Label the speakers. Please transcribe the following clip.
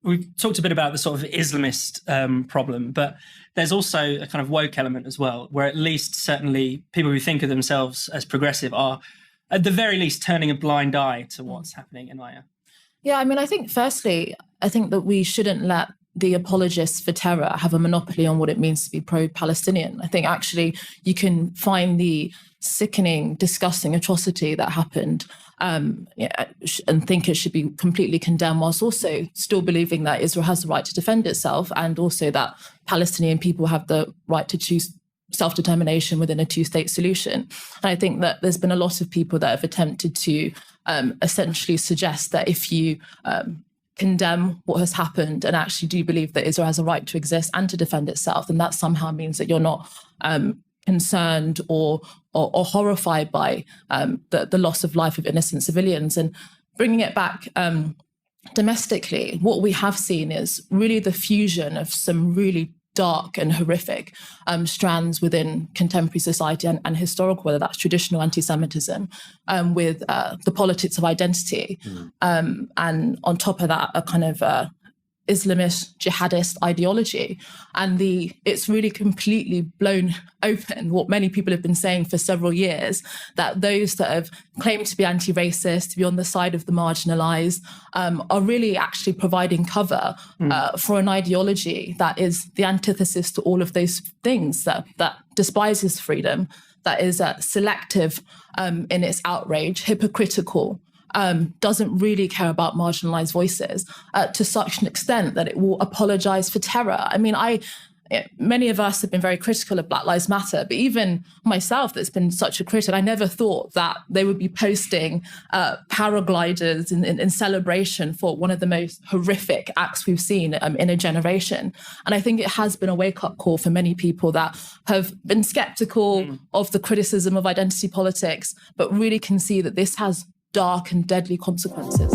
Speaker 1: we've talked a bit about the sort of Islamist problem, but there's also a kind of woke element as well, where at least certainly people who think of themselves as progressive are, at the very least, turning a blind eye to what's happening in Inaya.
Speaker 2: Yeah, I mean, I think firstly, I think that we shouldn't let the apologists for terror have a monopoly on what it means to be pro-Palestinian. I think actually you can find the sickening, disgusting atrocity that happened and think it should be completely condemned, whilst also still believing that Israel has the right to defend itself, and also that Palestinian people have the right to choose self-determination within a two-state solution. And I think that there's been a lot of people that have attempted to essentially suggest that if you condemn what has happened and actually do believe that Israel has a right to exist and to defend itself, then that somehow means that you're not concerned or horrified by the loss of life of innocent civilians. And bringing it back domestically, what we have seen is really the fusion of some really dark and horrific strands within contemporary society and historical, whether that's traditional anti-Semitism, with the politics of identity. And on top of that, a kind of Islamist jihadist ideology. And it's really completely blown open what many people have been saying for several years, that those that have claimed to be anti-racist, to be on the side of the marginalized, are really actually providing cover for an ideology that is the antithesis to all of those things, that despises freedom, that is selective in its outrage, hypocritical, doesn't really care about marginalized voices to such an extent that it will apologize for terror. I mean, many of us have been very critical of Black Lives Matter, but even myself, that's been such a critic, I never thought that they would be posting paragliders in celebration for one of the most horrific acts we've seen in a generation. And I think it has been a wake-up call for many people that have been skeptical of the criticism of identity politics, but really can see that this has dark and deadly consequences.